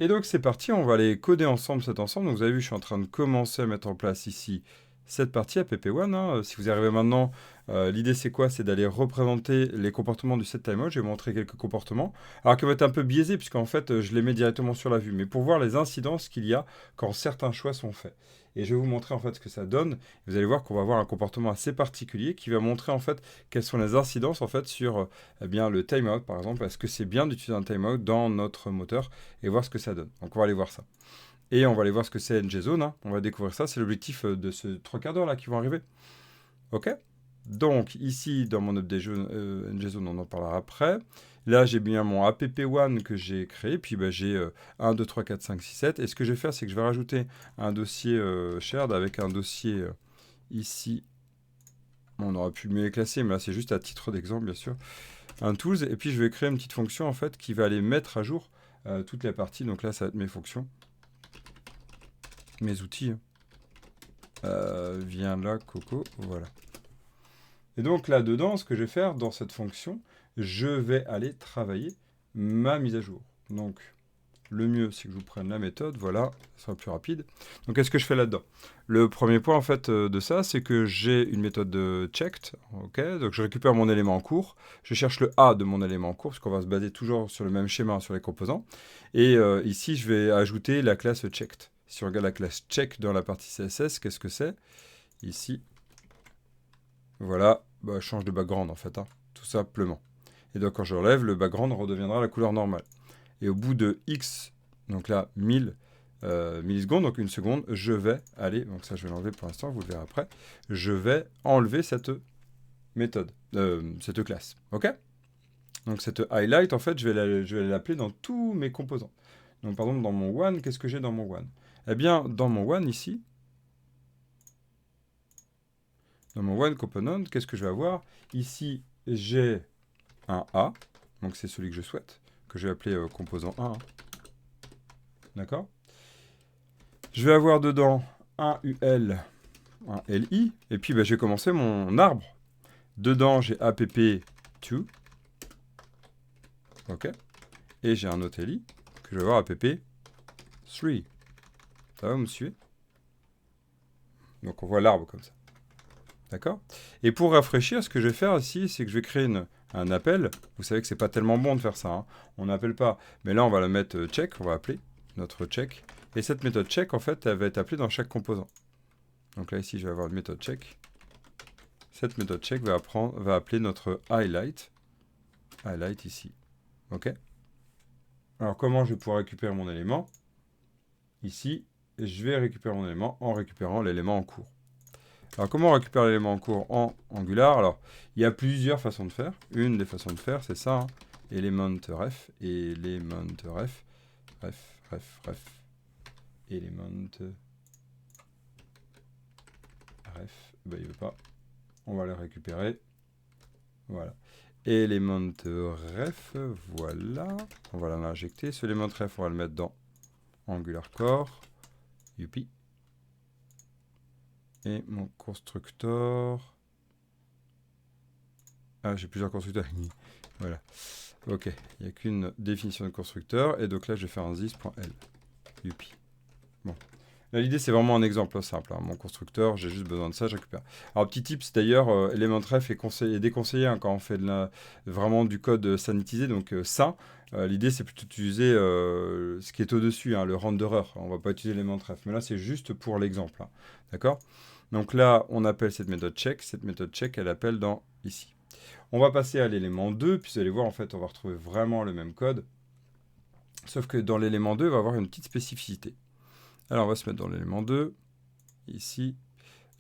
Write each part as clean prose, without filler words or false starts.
Et donc c'est parti, on va aller coder ensemble cet ensemble. Donc vous avez vu, je suis en train de commencer à mettre en place ici cette partie app1. Hein. Si vous arrivez maintenant, l'idée c'est quoi? C'est d'aller représenter les comportements du setTimeout. Je vais montrer quelques comportements. Alors qui vont être un peu biaisés puisqu'en fait je les mets directement sur la vue. Mais pour voir les incidences qu'il y a quand certains choix sont faits. Et je vais vous montrer en fait ce que ça donne. Vous allez voir qu'on va avoir un comportement assez particulier qui va montrer en fait quelles sont les incidences en fait sur eh bien, le timeout par exemple. Est-ce que c'est bien d'utiliser un timeout dans notre moteur et voir ce que ça donne. Donc on va aller voir ça. Et on va aller voir ce que c'est NGZone. Hein. On va découvrir ça. C'est l'objectif de ce 3 quarts d'heure là qui vont arriver. Ok. Donc ici dans mon update NGZone, on en parlera après. Là j'ai bien mon app1 que j'ai créé. Puis bah, j'ai 1, 2, 3, 4, 5, 6, 7. Et ce que je vais faire, c'est que je vais rajouter un dossier shared avec un dossier ici. On aurait pu mieux les classer, mais là c'est juste à titre d'exemple bien sûr. Un tools. Et puis je vais créer une petite fonction en fait qui va aller mettre à jour toutes les parties. Donc là ça va être mes fonctions. Mes outils. Viens là, Coco, voilà. Et donc là-dedans, ce que je vais faire dans cette fonction, je vais aller travailler ma mise à jour. Donc le mieux, c'est que je vous prenne la méthode, voilà, ça sera plus rapide. Donc qu'est-ce que je fais là-dedans? Le premier point en fait de ça, c'est que j'ai une méthode de checked, ok, donc je récupère mon élément en cours, je cherche le A de mon élément en cours, parce qu'on va se baser toujours sur le même schéma sur les composants, et ici je vais ajouter la classe checked. Si on regarde la classe check dans la partie CSS, qu'est-ce que c'est? Ici, voilà, bah, je change de background en fait, hein, tout simplement. Et donc quand je relève, le background redeviendra la couleur normale. Et au bout de X, donc là 1000 millisecondes, donc une seconde, je vais aller, donc ça je vais l'enlever pour l'instant, vous le verrez après, je vais enlever cette méthode, cette classe. Ok? Donc cette highlight, en fait, je vais l'appeler dans tous mes composants. Donc par exemple dans mon one, qu'est-ce que j'ai dans mon one? Eh bien dans mon one ici, dans mon one component, qu'est-ce que je vais avoir? Ici j'ai un A, donc c'est celui que je souhaite, que je vais appeler composant 1. Hein. D'accord? Je vais avoir dedans un UL, un LI, et puis bah, je vais commencer mon arbre. Dedans, j'ai app2, ok? Et j'ai un autre LI que je vais avoir app3. Ça va, vous me suivez? Donc on voit l'arbre comme ça. D'accord? Et pour rafraîchir, ce que je vais faire ici, c'est que je vais créer un appel. Vous savez que c'est pas tellement bon de faire ça. Hein. On n'appelle pas. Mais là, on va la mettre check. On va appeler notre check. Et cette méthode check, en fait, elle va être appelée dans chaque composant. Donc là, ici, je vais avoir une méthode check. Cette méthode check va appeler notre highlight. Highlight ici. OK? Alors, comment je vais pouvoir récupérer mon élément? Ici, je vais récupérer mon élément en récupérant l'élément en cours. Alors, comment on récupère l'élément en cours en Angular? Alors, il y a plusieurs façons de faire. Une des façons de faire, c'est ça. Hein. Element ref, element ref, element ref. Ben, il veut pas. On va le récupérer. Voilà. Element ref, voilà. On va l'injecter. Ce element ref, on va le mettre dans Angular Core. Youpi. Et mon constructeur. Ah, j'ai plusieurs constructeurs. Voilà. Ok. Il n'y a qu'une définition de constructeur. Et donc là, je vais faire un this.l. Youpi. Bon. Là, l'idée, c'est vraiment un exemple simple. Hein. Mon constructeur, j'ai juste besoin de ça, je récupère. Alors, petit tips d'ailleurs, Elementref est déconseillé hein, quand on fait vraiment du code sanitisé, donc ça. L'idée, c'est plutôt d'utiliser ce qui est au-dessus, hein, le renderer. On va pas utiliser Elementref, mais là, c'est juste pour l'exemple. Hein. D'accord? Donc là, on appelle cette méthode check. Cette méthode check, elle appelle dans ici. On va passer à l'élément 2, puis vous allez voir, en fait, on va retrouver vraiment le même code. Sauf que dans l'élément 2, il va y avoir une petite spécificité. Alors, on va se mettre dans l'élément 2. Ici,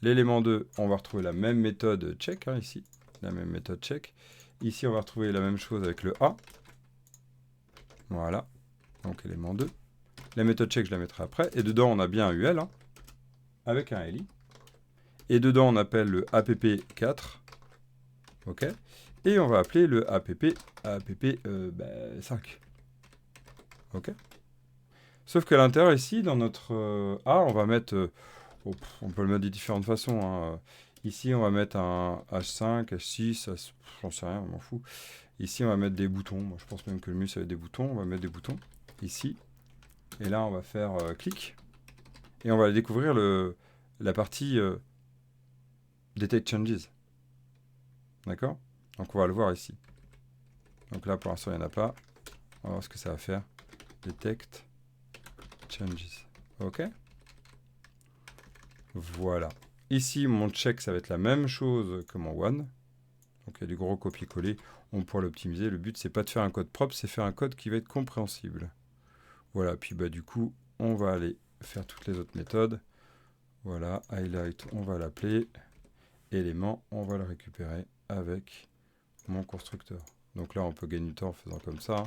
l'élément 2, on va retrouver la même méthode check, hein, ici. La même méthode check. Ici, on va retrouver la même chose avec le A. Voilà. Donc, élément 2. La méthode check, je la mettrai après. Et dedans, on a bien un UL, hein, avec un LI. Et dedans, on appelle le app4. OK. Et on va appeler le app5. OK. Sauf qu'à l'intérieur, ici, dans notre A, on va mettre... on peut le mettre de différentes façons. Hein. Ici, on va mettre un H5, H6, j'en sais rien, on m'en fout. Ici, on va mettre des boutons. Moi, je pense même que le mieux, ça va être des boutons. On va mettre des boutons. Ici. Et là, on va faire clic. Et on va découvrir la partie Detect Changes. D'accord? Donc on va le voir ici. Donc là, pour l'instant, il n'y en a pas. On va voir ce que ça va faire. Detect Changes. OK? Voilà. Ici, mon check, ça va être la même chose que mon one. Donc il y a du gros copier-coller. On pourra l'optimiser. Le but, c'est pas de faire un code propre, c'est faire un code qui va être compréhensible. Voilà. Puis bah du coup, on va aller faire toutes les autres méthodes. Voilà. Highlight, on va l'appeler. Élément, on va le récupérer avec mon constructeur. Donc là, on peut gagner du temps en faisant comme ça.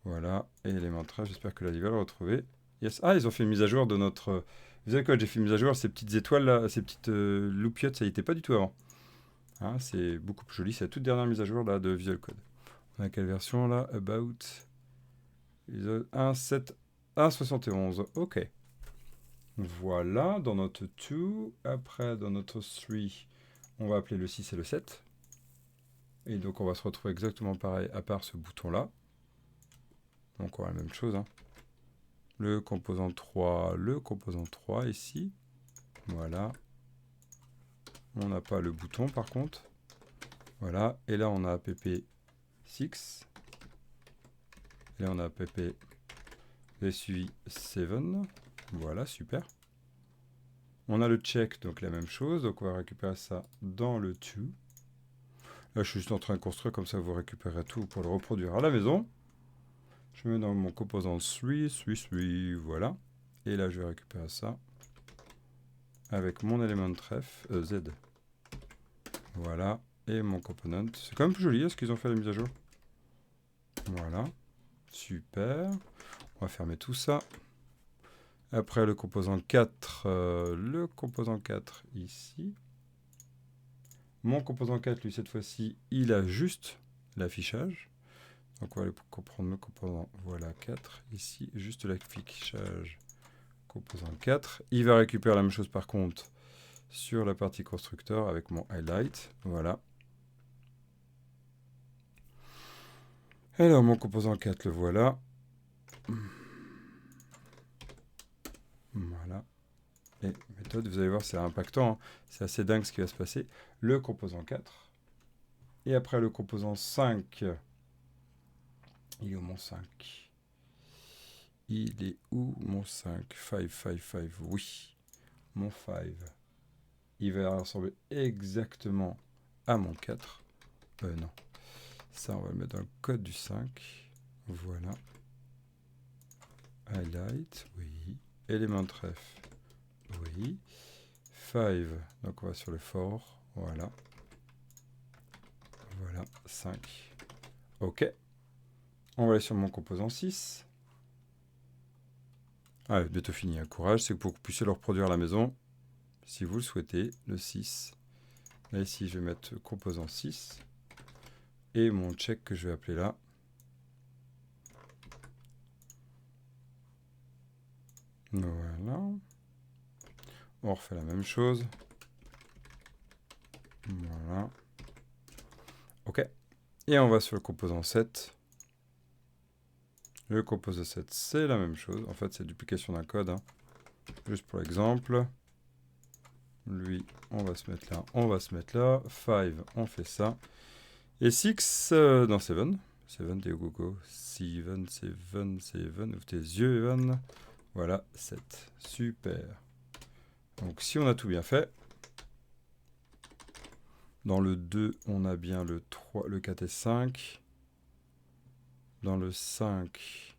Voilà. Et élément trait, j'espère que là, il va le retrouver. Yes. Ah, ils ont fait une mise à jour de notre Visual Code. J'ai fait une mise à jour. Ces petites étoiles là, ces petites loupiottes, ça n'y était pas du tout avant. Hein, c'est beaucoup plus joli. C'est la toute dernière mise à jour là de Visual Code. On a quelle version là? About 1.7, 1.71. Ok. Voilà, dans notre 2. Après, dans notre 3, on va appeler le 6 et le 7. Et donc, on va se retrouver exactement pareil, à part ce bouton-là. Donc, on a la même chose. Hein. Le composant 3 ici. Voilà. On n'a pas le bouton, par contre. Voilà. Et là, on a app 6. Et là, on a app suivi 7. Voilà, super. On a le check, donc la même chose. Donc, on va récupérer ça dans le 2. Là, je suis juste en train de construire, comme ça, vous récupérez tout pour le reproduire à la maison. Je mets dans mon composant 3, voilà. Et là, je vais récupérer ça avec mon élément de trèfle, Z. Voilà. Et mon component. C'est quand même plus joli, ce qu'ils ont fait la mise à jour. Voilà. Super. On va fermer tout ça. Après, le composant 4. Le composant 4 ici. Mon composant 4, lui, cette fois-ci, il a juste l'affichage. Donc, on va aller comprendre le composant. Voilà, 4. Ici, juste l'affichage. Composant 4. Il va récupérer la même chose, par contre, sur la partie constructeur avec mon highlight. Voilà. Alors, mon composant 4, le voilà. Voilà. Et méthode, vous allez voir, c'est impactant. Hein. C'est assez dingue ce qui va se passer. Le composant 4. Et après, le composant 5. Il est où mon 5? Il est où mon 5? 5. Oui. Mon 5. Il va ressembler exactement à mon 4. Non. Ça, on va le mettre dans le code du 5. Voilà. Highlight, oui. Élément de trèfle, oui. 5, donc on va sur le for. Voilà. Voilà, 5. OK. On va aller sur mon composant 6. Ah, bientôt fini. Un courage, c'est pour que vous puissiez le reproduire à la maison. Si vous le souhaitez, le 6. Là, ici, je vais mettre composant 6. Et mon check que je vais appeler là. Voilà. On refait la même chose. Voilà. OK. Et on va sur le composant 7. Le composant 7, c'est la même chose. En fait, c'est duplication d'un code. Hein. Juste pour l'exemple. Lui, on va se mettre là. On va se mettre là. 5, on fait ça. Et 6, non, 7. 7, t'es au gogo. 7. Ouvre tes yeux, Evan. Voilà, 7. Super. Donc, si on a tout bien fait, dans le 2, on a bien le 3, le 4 et 5. Dans le 5,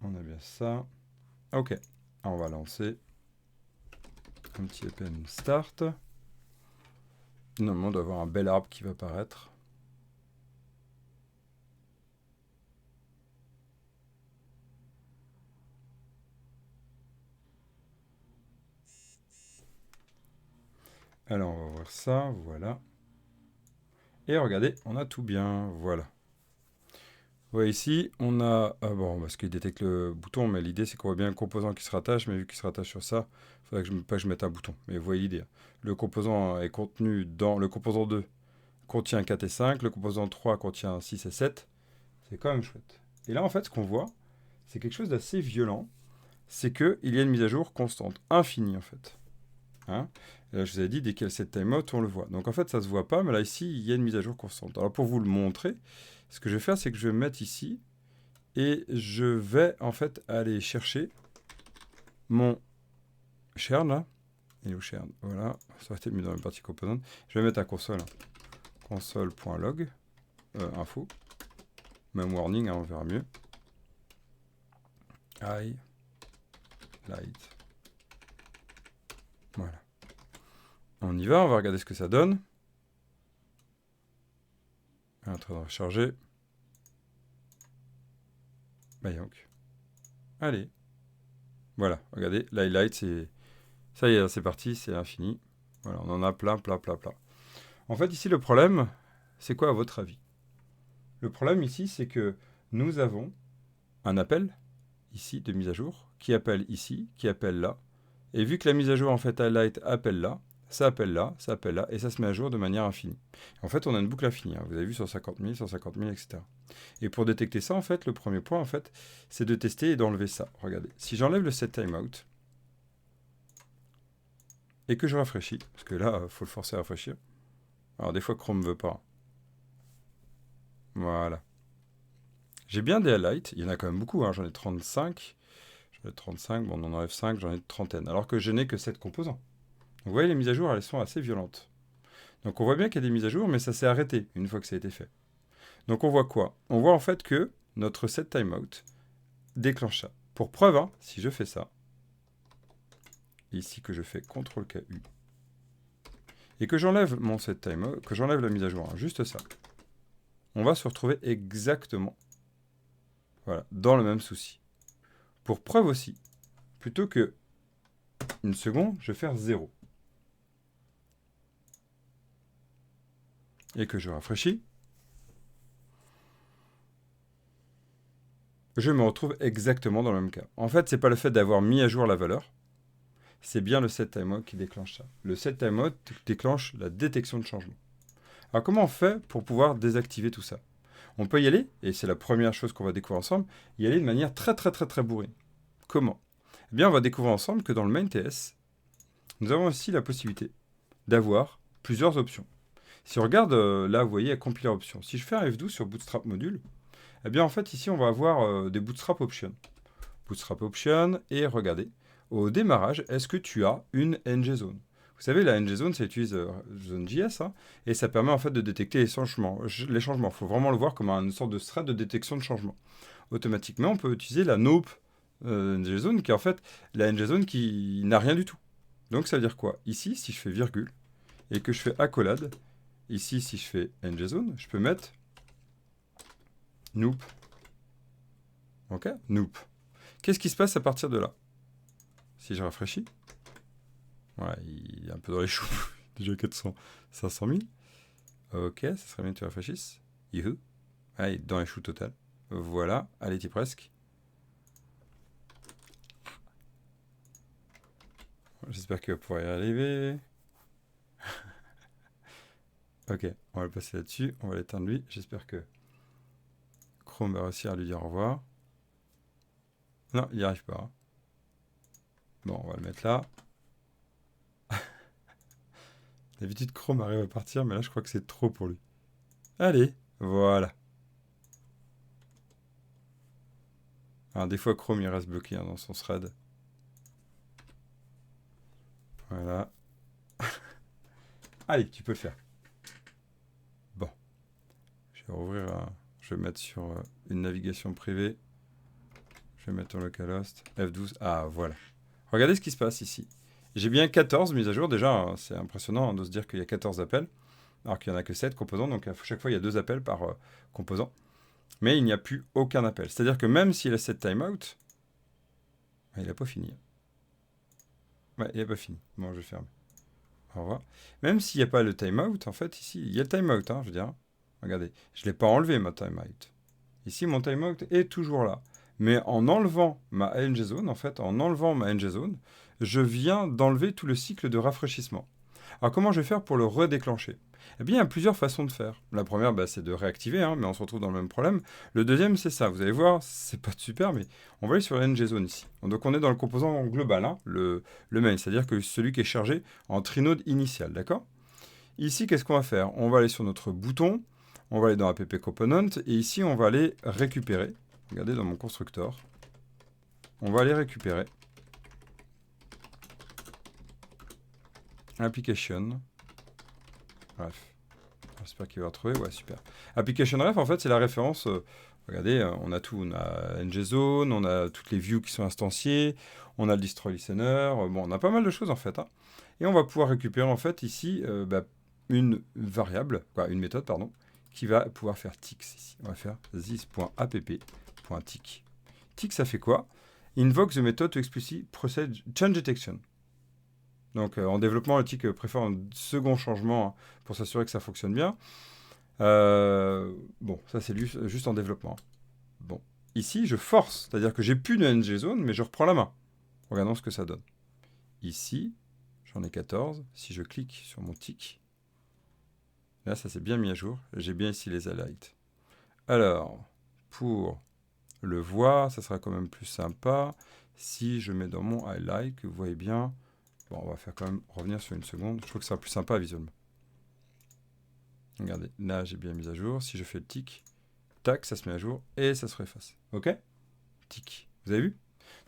on a bien ça. OK. On va lancer un petit append start. Normalement, on doit avoir un bel arbre qui va apparaître. Alors, on va voir ça, voilà. Et regardez, on a tout bien, voilà. Ouais, ici, on a... bon, parce qu'il détecte le bouton, mais l'idée, c'est qu'on voit bien un composant qui se rattache, mais vu qu'il se rattache sur ça, il faudrait que je mette un bouton. Mais vous voyez l'idée. Le composant est contenu dans... Le composant 2 contient 4 et 5, le composant 3 contient 6 et 7. C'est quand même chouette. Et là, en fait, ce qu'on voit, c'est quelque chose d'assez violent. C'est qu'il y a une mise à jour constante, infinie, en fait. Hein, et là, je vous avais dit, dès qu'il y a le set timeout, on le voit. Donc, en fait, ça ne se voit pas, mais là, ici, il y a une mise à jour constante. Alors, pour vous le montrer, ce que je vais faire, c'est que je vais me mettre ici et je vais, en fait, aller chercher mon churn, là. Il est où churn? Voilà, ça aurait été mieux dans la partie composante. Je vais mettre à console. Console.log, info. Même warning, hein, on verra mieux. Highlight. Voilà. On y va, on va regarder ce que ça donne. Elle est en train de recharger. Bah donc. Allez. Voilà, regardez, l'highlight, c'est... Ça y est, c'est parti, c'est infini. Voilà, on en a plein. En fait, ici, le problème, c'est quoi à votre avis? Le problème ici, c'est que nous avons un appel, ici, de mise à jour, qui appelle ici, qui appelle là. Et vu que la mise à jour, en fait, highlight appelle là, ça appelle là, et ça se met à jour de manière infinie. En fait, on a une boucle infinie, hein. Vous avez vu, 150 000, 150 000, etc. Et pour détecter ça, en fait, le premier point, en fait, c'est de tester et d'enlever ça. Regardez, si j'enlève le set timeout, et que je rafraîchis, parce que là, il faut le forcer à rafraîchir. Alors, des fois, Chrome ne veut pas. Voilà. J'ai bien des highlights, il y en a quand même beaucoup, hein. J'en ai 35. J'en ai 35, bon, on en enlève 5, j'en ai une trentaine, alors que je n'ai que 7 composants. Donc, vous voyez, les mises à jour, elles sont assez violentes. Donc, on voit bien qu'il y a des mises à jour, mais ça s'est arrêté une fois que ça a été fait. Donc, on voit quoi? On voit en fait que notre set timeout déclenche ça. Pour preuve, hein, si je fais ça, ici que je fais CTRL-KU, et que j'enlève mon set timeout, que j'enlève la mise à jour, hein, juste ça, on va se retrouver exactement, voilà, dans le même souci. Pour preuve aussi, plutôt que une seconde, je vais faire 0. Et que je rafraîchis, je me retrouve exactement dans le même cas. En fait, c'est pas le fait d'avoir mis à jour la valeur, c'est bien le set timeout qui déclenche ça. Le set timeout déclenche la détection de changement. Alors comment on fait pour pouvoir désactiver tout ça? On peut y aller, et c'est la première chose qu'on va découvrir ensemble, y aller de manière très bourrine. Comment? Eh bien, on va découvrir ensemble que dans le main TS, nous avons aussi la possibilité d'avoir plusieurs options. Si on regarde, là, vous voyez, compiler options. Si je fais un F12 sur Bootstrap module, eh bien, en fait, ici, on va avoir des Bootstrap options. Bootstrap option, et regardez, au démarrage, est-ce que tu as une NGZone? Vous savez, la NGZone, ça utilise Zone.js, hein, et ça permet en fait de détecter les changements. Il faut vraiment le voir comme une sorte de thread de détection de changement. Automatiquement, on peut utiliser la Nope NGZone, qui est en fait la NGZone qui n'a rien du tout. Donc ça veut dire quoi? Ici, si je fais virgule, et que je fais accolade, ici, si je fais NGZone, je peux mettre Nope. Ok? Nope. Qu'est-ce qui se passe à partir de là? Si je rafraîchis, voilà, il est un peu dans les choux. Déjà 500 000. Ok, ça serait bien que tu rafraîchisses. Youhou. Allez, dans les choux total. Voilà, allez, t'y presque. J'espère qu'il va pouvoir y arriver. Ok, on va le passer là-dessus. On va l'éteindre lui. J'espère que Chrome va réussir à lui dire au revoir. Non, il n'y arrive pas. Bon, on va le mettre là. D'habitude, Chrome arrive à partir, mais là, je crois que c'est trop pour lui. Allez, voilà. Alors, des fois, Chrome, il reste bloqué, hein, dans son thread. Voilà. Allez, tu peux le faire. Bon. Je vais rouvrir, je vais mettre sur une navigation privée. Je vais mettre en localhost. F12. Ah, voilà. Regardez ce qui se passe ici. J'ai bien 14 mises à jour. Déjà, hein, c'est impressionnant, hein, de se dire qu'il y a 14 appels, alors qu'il n'y en a que 7 composants. Donc, à chaque fois, il y a 2 appels par composant. Mais il n'y a plus aucun appel. C'est-à-dire que même s'il a set timeout, il n'a pas fini. Ouais, il n'a pas fini. Bon, je ferme. Au revoir. Même s'il n'y a pas le timeout, en fait, ici, il y a le timeout, hein, je veux dire. Regardez, je ne l'ai pas enlevé, ma timeout. Ici, mon timeout est toujours là. Mais en enlevant ma NGZone, en fait, je viens d'enlever tout le cycle de rafraîchissement. Alors, comment je vais faire pour le redéclencher? Eh bien, il y a plusieurs façons de faire. La première, c'est de réactiver, hein, mais on se retrouve dans le même problème. Le deuxième, c'est ça. Vous allez voir, c'est pas super, mais on va aller sur NGZone ici. Donc, on est dans le composant global, hein, le main, c'est-à-dire que celui qui est chargé en trinode initial, d'accord? Ici, qu'est-ce qu'on va faire? On va aller sur notre bouton, on va aller dans app component, et ici, on va aller récupérer. Regardez dans mon constructeur. On va aller récupérer application. Bref. J'espère qu'il va retrouver. Ouais, super. Application ref, en fait, c'est la référence. Regardez, on a tout. On a NGZone, on a toutes les views qui sont instanciées, on a le distro listener. Bon, on a pas mal de choses, en fait. Hein. Et on va pouvoir récupérer, en fait, ici, une variable, une méthode, pardon, qui va pouvoir faire tick ici. On va faire this.app.tick. Tick, ça fait quoi? Invoke the method to explicit process change detection. Donc, en développement, le tick préfère un second changement hein, pour s'assurer que ça fonctionne bien. Bon, ça, c'est juste en développement. Bon, ici, je force, c'est-à-dire que j'ai plus de NGZone, mais je reprends la main. Regardons ce que ça donne. Ici, j'en ai 14. Si je clique sur mon tick, là, ça s'est bien mis à jour. J'ai bien ici les highlights. Alors, pour le voir, ça sera quand même plus sympa. Si je mets dans mon highlight, que vous voyez bien... Bon, on va faire quand même revenir sur une seconde. Je trouve que ça sera plus sympa visuellement. Regardez, là, j'ai bien mis à jour. Si je fais le tic, tac, ça se met à jour et ça se efface. OK? Tic. Vous avez vu?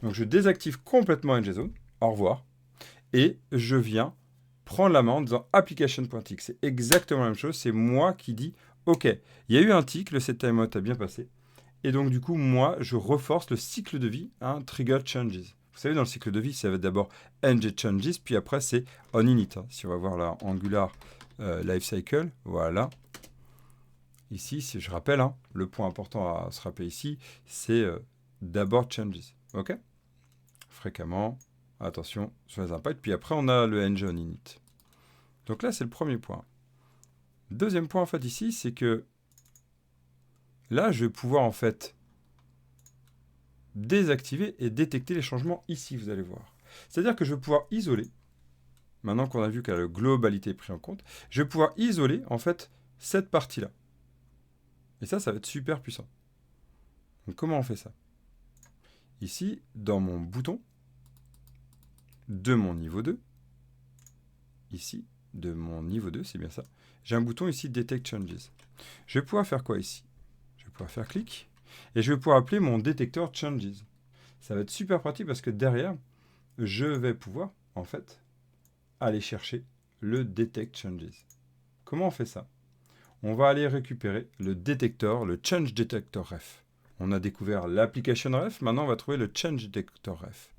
Donc, je désactive complètement NGZone. Au revoir. Et je viens prendre la main en disant application.tick. C'est exactement la même chose. C'est moi qui dis OK. Il y a eu un tic, le set timeout a bien passé. Et donc, du coup, moi, je reforce le cycle de vie, trigger changes. Vous savez, dans le cycle de vie, ça va être d'abord ng changes, puis après, c'est on init. Hein. Si on va voir là, Angular life cycle, voilà. Ici, si je rappelle, hein, le point important à se rappeler ici, c'est d'abord changes. OK? Fréquemment, attention sur les impacts. Puis après, on a le ng on init. Donc là, c'est le premier point. Deuxième point, en fait, ici, c'est que là, je vais pouvoir, en fait, désactiver et détecter les changements ici, vous allez voir. C'est-à-dire que je vais pouvoir isoler, maintenant qu'on a vu que la globalité est prise en compte, je vais pouvoir isoler, en fait, cette partie-là. Et ça va être super puissant. Donc, comment on fait ça? Ici, dans mon bouton de mon niveau 2, ici, de mon niveau 2, c'est bien ça, j'ai un bouton ici, Detect Changes. Je vais pouvoir faire quoi ici? Je vais pouvoir faire clic. Et je vais pouvoir appeler mon détecteur changes. Ça va être super pratique parce que derrière, je vais pouvoir, en fait, aller chercher le detect changes. Comment on fait ça? On va aller récupérer le détecteur, le change detector ref. On a découvert l'application ref, maintenant on va trouver le change detector ref.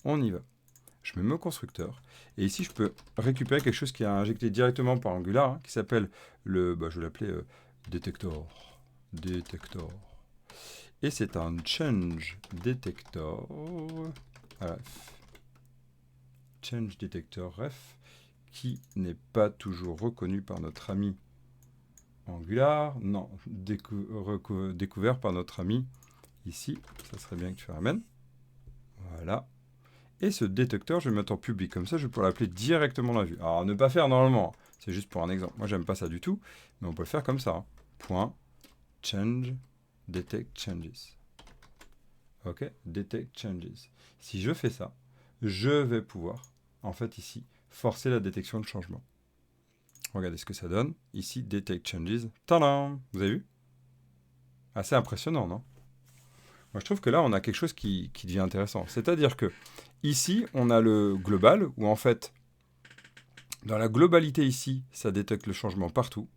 On y va. Je mets mon constructeur. Et ici, je peux récupérer quelque chose qui est injecté directement par Angular, hein, qui s'appelle le, je vais l'appeler detector. Detector. Et c'est un change detector ref. Change detector ref qui n'est pas toujours reconnu par notre ami Angular. Non, découvert par notre ami ici. Ça serait bien que tu ramènes. Voilà. Et ce détecteur, je vais le mettre en public. Comme ça, je vais pouvoir l'appeler directement dans la vue. Alors, ne pas faire normalement. C'est juste pour un exemple. Moi, j'aime pas ça du tout. Mais on peut le faire comme ça. Hein. Point change detect changes. OK, detect changes. Si je fais ça, je vais pouvoir, en fait, ici, forcer la détection de changement. Regardez ce que ça donne. Ici, detect changes. Tadam! Vous avez vu? Assez impressionnant, non? Moi, je trouve que là, on a quelque chose qui devient intéressant. C'est-à-dire que ici, on a le global, où en fait, dans la globalité ici, ça détecte le changement partout.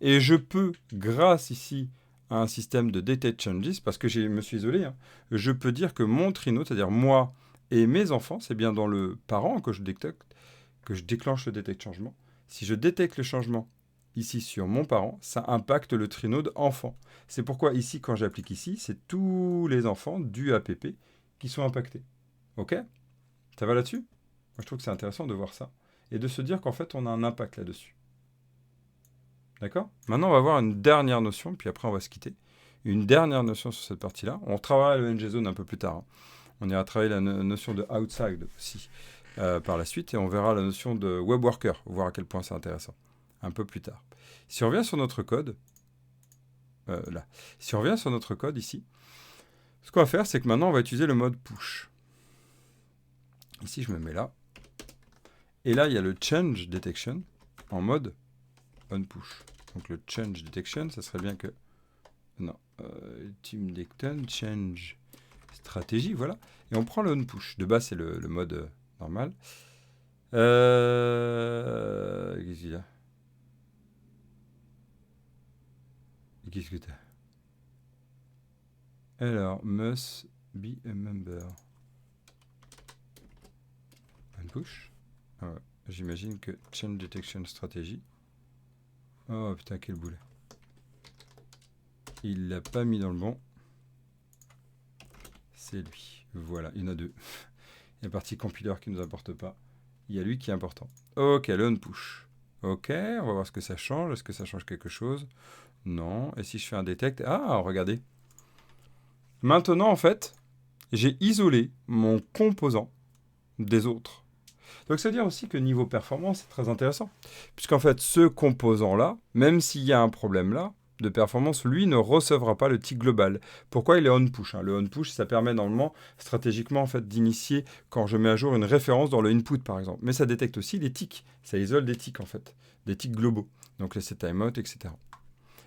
Et je peux, grâce ici à un système de detect changes, parce que je me suis isolé, hein, je peux dire que mon trinode, c'est-à-dire moi et mes enfants, c'est bien dans le parent que je détecte, que je déclenche le detect changement. Si je détecte le changement ici sur mon parent, ça impacte le trinode enfant. C'est pourquoi ici, quand j'applique ici, c'est tous les enfants du app qui sont impactés. OK? Ça va là-dessus? Moi, je trouve que c'est intéressant de voir ça et de se dire qu'en fait, on a un impact là-dessus. D'accord? Maintenant, on va voir une dernière notion, puis après, on va se quitter. Une dernière notion sur cette partie-là. On travaillera le NGZone un peu plus tard. Hein. On ira travailler la notion de outside aussi par la suite, et on verra la notion de web worker, voir à quel point c'est intéressant, un peu plus tard. Si on revient sur notre code, là, si on revient sur notre code ici, ce qu'on va faire, c'est que maintenant, on va utiliser le mode push. Ici, je me mets là. Et là, il y a le change detection en mode onPush. Donc le change detection, ça serait bien que... Non, team detection, change stratégie, voilà. Et on prend le onPush. De base, c'est le mode normal. Qu'est-ce qu'il y a? Qu'est-ce que t'as? Alors, must be a member. OnPush. Ah ouais. J'imagine que change detection strategy. Oh putain, quel boulet. Il l'a pas mis dans le bon. C'est lui. Voilà, il y en a deux. Il y a la partie compiler qui ne nous importe pas. Il y a lui qui est important. Ok, le onPush. Ok, on va voir ce que ça change. Est-ce que ça change quelque chose? Non. Et si je fais un detect? Ah, regardez. Maintenant, en fait, j'ai isolé mon composant des autres. Donc ça veut dire aussi que niveau performance, c'est très intéressant. Puisqu'en fait, ce composant-là, même s'il y a un problème là, de performance, lui ne recevra pas le tick global. Pourquoi il est onPush, hein? Le onPush, ça permet normalement, stratégiquement, en fait, d'initier quand je mets à jour une référence dans le input, par exemple. Mais ça détecte aussi les ticks. Ça isole des ticks, en fait. Des ticks globaux. Donc les setTimeout, etc.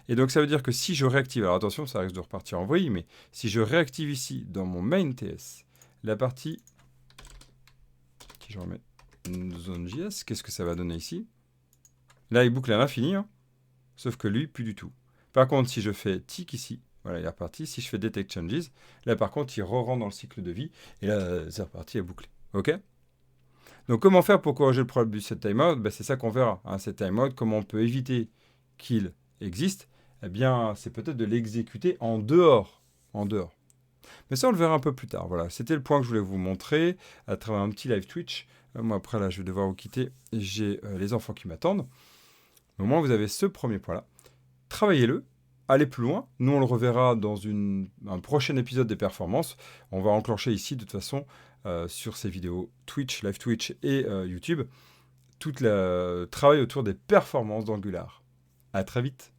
Et donc ça veut dire que si je réactive, alors attention, ça risque de repartir en vrille, mais si je réactive ici, dans mon main.ts, la partie, si je remets zone.js, qu'est-ce que ça va donner ici? Là, il boucle à l'infini, hein, sauf que lui, plus du tout. Par contre, si je fais tick ici, voilà, il est reparti. Si je fais detect changes, là, par contre, il re-rentre dans le cycle de vie, et là, c'est reparti à boucler. OK? Donc, comment faire pour corriger le problème du setTimeout? Ben, c'est ça qu'on verra. Un setTimeout, comment on peut éviter qu'il existe? Eh bien, c'est peut-être de l'exécuter en dehors. En dehors. Mais ça, on le verra un peu plus tard. Voilà, c'était le point que je voulais vous montrer à travers un petit live Twitch. Moi, après, là, je vais devoir vous quitter. J'ai les enfants qui m'attendent. Au moins, vous avez ce premier point-là. Travaillez-le. Allez plus loin. Nous, on le reverra dans un prochain épisode des performances. On va enclencher ici, de toute façon, sur ces vidéos Twitch, live Twitch et YouTube, tout le travail autour des performances d'Angular. À très vite.